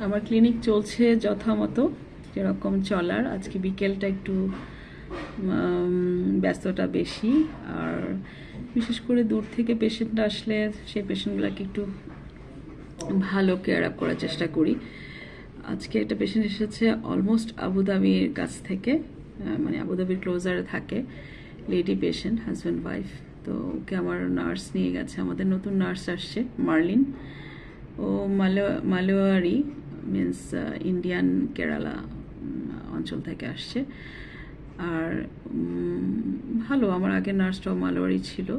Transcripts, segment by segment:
আমার ক্লিনিক চলছে যথামতো, যেরকম চলার। আজকে বিকেলটা একটু ব্যস্ততা বেশি, আর বিশেষ করে দূর থেকে পেশেন্ট আসলে সেই পেশেন্টগুলোকে একটু ভালো কেয়ার আপ করার চেষ্টা করি। আজকে একটা পেশেন্ট এসেছে অলমোস্ট আবুধাবির কাছ থেকে, মানে আবুধাবির ক্লোজারে থাকে, লেডি পেশেন্ট, হাজব্যান্ড ওয়াইফ। তো ওকে আমার নার্স নিয়ে গেছে, আমাদের নতুন নার্স আসছে মার্লিন। ও মালোয়ারি মিন্স ইন্ডিয়ান কেরালা অঞ্চল থেকে আসছে। আর ভালো, আমার আগের নার্সটাও মালোয়ারি ছিল,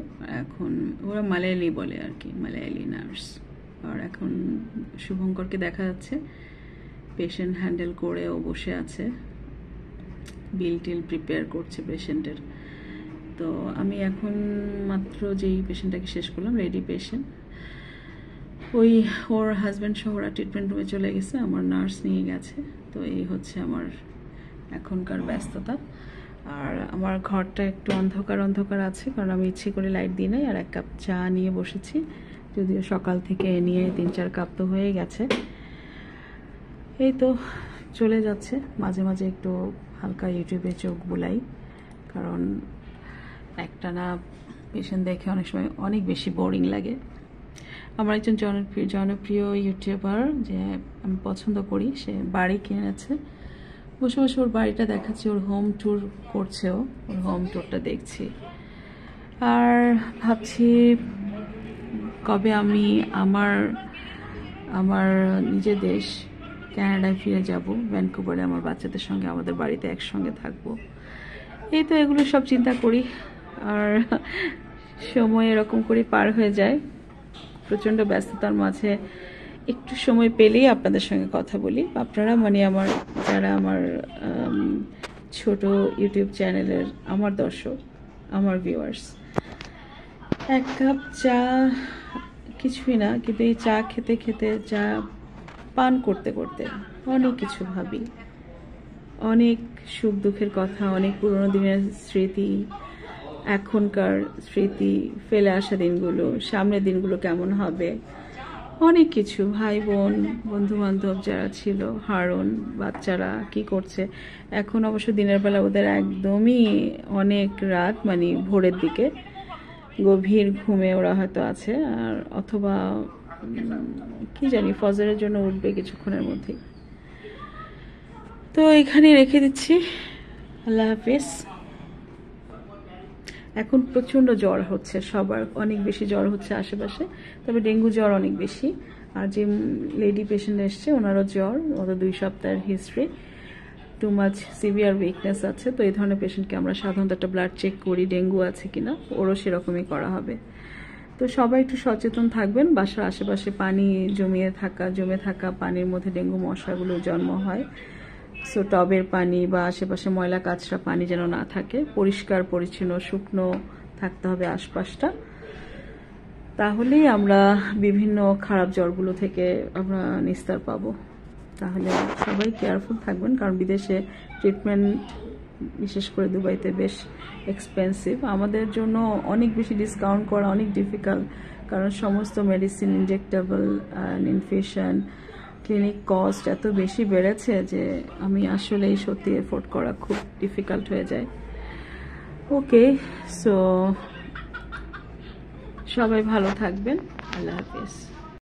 এখন ওরা মালায়ালি বলে আর কি, মালায়ালি নার্স। আর এখন শুভঙ্করকে দেখা যাচ্ছে পেশেন্ট হ্যান্ডেল করে ও বসে আছে, বিল টিল প্রিপেয়ার করছে পেশেন্টের। তো আমি এখন মাত্র যেই পেশেন্টটাকে শেষ করলাম, লেডি পেশেন্ট, ওই ওর হাজব্যান্ড সহ ওরা ট্রিটমেন্ট রুমে চলে গেছে, আমার নার্স নিয়ে গেছে। তো এই হচ্ছে আমার এখনকার ব্যস্ততা। আর আমার ঘরটা একটু অন্ধকার অন্ধকার আছে, কারণ আমি ইচ্ছে করে লাইট দিই নাই। আর এক কাপ চা নিয়ে বসেছি, যদিও সকাল থেকে নিয়ে 3-4 কাপ তো হয়ে গেছে। এই তো চলে যাচ্ছে, মাঝে মাঝে একটু হালকা ইউটিউবে চোখ বুলাই, কারণ একটানা পেশেন্ট দেখে অনেক সময় অনেক বেশি বোরিং লাগে। আমার একজন জনপ্রিয় ইউটিউবার যে আমি পছন্দ করি, সে বাড়ি কিনেছে, বসে বসে ওর বাড়িটা দেখাচ্ছি, ওর হোম ট্যুর করছেও, ওর হোম ট্যুরটা দেখছি। আর ভাবছি কবে আমি আমার নিজের দেশ কানাডায় ফিরে যাব, ভ্যানকুভারে আমার বাচ্চাদের সঙ্গে আমাদের বাড়িতে একসঙ্গে থাকবো। এই তো এগুলো সব চিন্তা করি, আর সময় এরকম করে পার হয়ে যায়। প্রচণ্ড ব্যস্ততার মাঝে একটু সময় পেলেই আপনাদের সঙ্গে কথা বলি। আপনারা মানে আমার যারা আমার ছোট ইউটিউব চ্যানেলের আমার দর্শক, আমার ভিউয়ার্স, এক কাপ চা কিছুই না, কিন্তু এই চা খেতে খেতে, চা পান করতে করতে অনেক কিছু ভাবি, অনেক সুখ দুঃখের কথা, অনেক পুরোনো দিনের স্মৃতি, এখনকার স্মৃতি, ফেলে আসা দিনগুলো, সামনের দিনগুলো কেমন হবে, অনেক কিছু, ভাই বোন, বন্ধু বান্ধব যারা ছিল, হারুন, বাচ্চারা কি করছে। এখন অবশ্য দিনের বেলা ওদের একদমই অনেক রাত, মানে ভোরের দিকে গভীর ঘুমে ওরা হয়তো আছে, আর অথবা কি জানি ফজরের জন্য উঠবে কিছুক্ষণের মধ্যেই। তো এখানে রেখে দিচ্ছি, আল্লাহ হাফিজ। এখন প্রচণ্ড জ্বর হচ্ছে, সবার অনেক বেশি জ্বর হচ্ছে আশেপাশে, তবে ডেঙ্গু জ্বর অনেক বেশি। আর যে লেডি পেশেন্ট এসছে ওনারও জ্বর, ওদের 2 সপ্তাহের history, too much severe weakness আছে। তো এই ধরনের পেশেন্টকে আমরা সাধারণত একটা ব্লাড চেক করি ডেঙ্গু আছে কিনা, ওরও সেরকমই করা হবে। তো সবাই একটু সচেতন থাকবেন, বাসার আশেপাশে পানি জমে থাকা পানির মধ্যে ডেঙ্গু মশাগুলো জন্ম হয়। সো টবের পানি বা আশেপাশে ময়লা কাচরা পানি যেন না থাকে, পরিষ্কার পরিচ্ছন্ন শুকনো থাকতে হবে আশপাশটা, তাহলেই আমরা বিভিন্ন খারাপ জ্বরগুলো থেকে আমরা নিস্তার পাবো। তাহলে সবাই কেয়ারফুল থাকবেন, কারণ বিদেশে ট্রিটমেন্ট বিশেষ করে দুবাইতে বেশ এক্সপেন্সিভ। আমাদের জন্য অনেক বেশি ডিসকাউন্ট করা অনেক ডিফিকাল্ট, কারণ সমস্ত medicine, injectable, infusion, clinic cost এত বেশি বেড়েছে যে আমি আসলে সত্যি এফোর্ড করা খুব ডিফিকাল্ট হয়ে যায়। ওকে, সো সবাই ভালো থাকবেন, আল্লাহ হাফিজ।